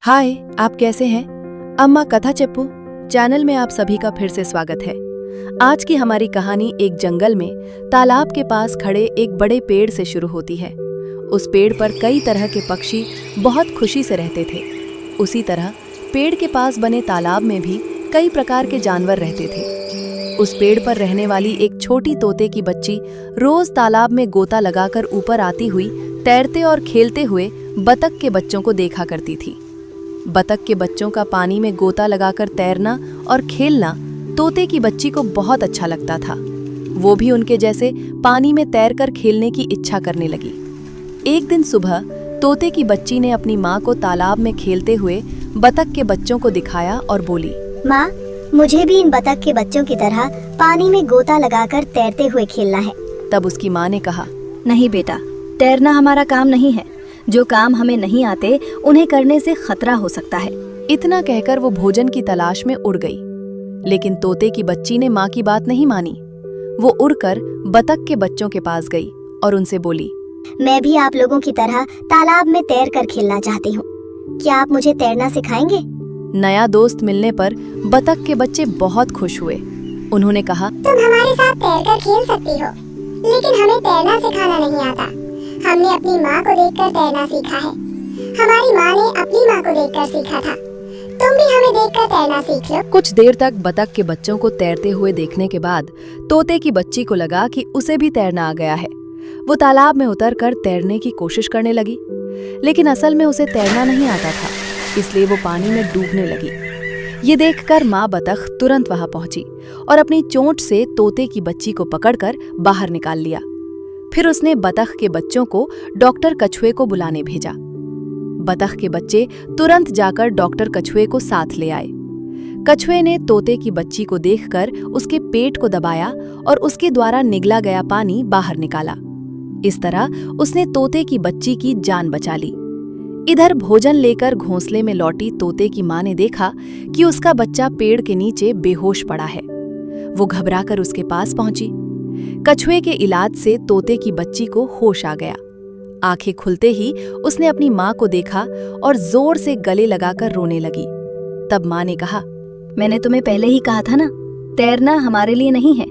हाय, आप कैसे हैं? अम्मा कथा चप्पू चैनल में आप सभी का फिर से स्वागत है। आज की हमारी कहानी एक जंगल में तालाब के पास खड़े एक बड़े पेड़ से शुरू होती है। उस पेड़ पर कई तरह के पक्षी बहुत खुशी से रहते थे। उसी तरह पेड़ के पास बने तालाब में भी कई प्रकार के जानवर रहते थे। उस पेड़ पर रहने वाली एक छोटी तोते की बच्ची रोज तालाब में गोता लगाकर ऊपर आती हुई तैरते और खेलते हुए बतख के बच्चों को देखा करती थी। बतख के बच्चों का पानी में गोता लगाकर तैरना और खेलना तोते की बच्ची को बहुत अच्छा लगता था। वो भी उनके जैसे पानी में तैरकर खेलने की इच्छा करने लगी। एक दिन सुबह तोते की बच्ची ने अपनी माँ को तालाब में खेलते हुए बतख के बच्चों को दिखाया और बोली, माँ, मुझे भी इन बतख के बच्चों की तरह पानी में गोता लगाकर तैरते हुए खेलना है। तब उसकी माँ ने कहा, नहीं बेटा, तैरना हमारा काम नहीं है। जो काम हमें नहीं आते उन्हें करने से खतरा हो सकता है। इतना कहकर वो भोजन की तलाश में उड़ गई। लेकिन तोते की बच्ची ने माँ की बात नहीं मानी। वो उड़कर बतख के बच्चों के पास गई और उनसे बोली, मैं भी आप लोगों की तरह तालाब में तैर कर खेलना चाहती हूँ। क्या आप मुझे तैरना सिखाएंगे? नया दोस्त मिलने पर बतख के बच्चे बहुत खुश हुए। उन्होंने कहा, तुम हमारे साथ तैरकर खेल सकती हो, लेकिन हमें तैरना सिखाना नहीं आता। हमने अपनी माँ को देखकर तैरना सीखा है। हमारी माँ ने अपनी माँ को देखकर सीखा था। तुम भी हमें देखकर तैरना सीख लो। कुछ देर तक बतख के बच्चों को तैरते हुए देखने के बाद तोते की बच्ची को लगा कि उसे भी तैरना आ गया है। वो तालाब में उतरकर तैरने की कोशिश करने लगी, लेकिन असल में उसे तैरना नहीं आता था, इसलिए वो पानी में डूबने लगी। ये देखकर माँ बतख तुरंत वहां पहुंची और अपनी चोंच से तोते की बच्ची को पकड़कर बाहर निकाल लिया। फिर उसने बतख के बच्चों को डॉक्टर कछुए को बुलाने भेजा। बतख के बच्चे तुरंत जाकर डॉक्टर कछुए को साथ ले आए। कछुए ने तोते की बच्ची को देखकर उसके पेट को दबाया और उसके द्वारा निगला गया पानी बाहर निकाला। इस तरह उसने तोते की बच्ची की जान बचा ली। इधर भोजन लेकर घोंसले में लौटी तोते की माँ ने देखा कि उसका बच्चा पेड़ के नीचे बेहोश पड़ा है। वो घबराकर उसके पास पहुंची। कछुए के इलाज से तोते की बच्ची को होश आ गया। आंखें खुलते ही उसने अपनी माँ को देखा और जोर से गले लगाकर रोने लगी। तब माँ ने कहा, मैंने तुम्हें पहले ही कहा था ना, तैरना हमारे लिए नहीं है।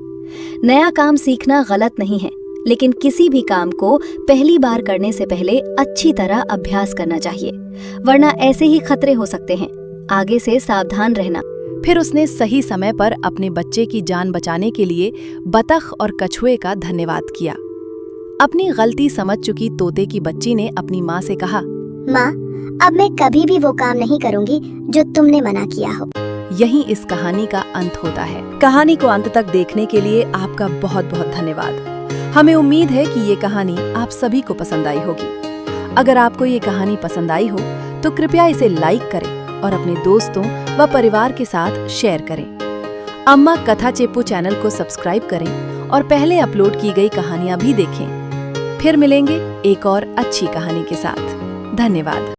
नया काम सीखना गलत नहीं है, लेकिन किसी भी काम को पहली बार करने से पहले अच्छी तरह अभ्यास करना चाहिए, वरना ऐसे ही खतरे हो सकते हैं। आगे से सावधान रहना। फिर उसने सही समय पर अपने बच्चे की जान बचाने के लिए बतख और कछुए का धन्यवाद किया। अपनी गलती समझ चुकी तोते की बच्ची ने अपनी माँ से कहा, माँ, अब मैं कभी भी वो काम नहीं करूँगी जो तुमने मना किया हो। यही इस कहानी का अंत होता है। कहानी को अंत तक देखने के लिए आपका बहुत बहुत धन्यवाद। हमें उम्मीद है कि ये कहानी आप सभी को पसंद आई होगी। अगर आपको ये कहानी पसंद आई हो तो कृपया इसे लाइक करें और अपने दोस्तों व परिवार के साथ शेयर करें। अम्मा कथा चेप्पू चैनल को सब्सक्राइब करें और पहले अपलोड की गई कहानियां भी देखें। फिर मिलेंगे एक और अच्छी कहानी के साथ। धन्यवाद।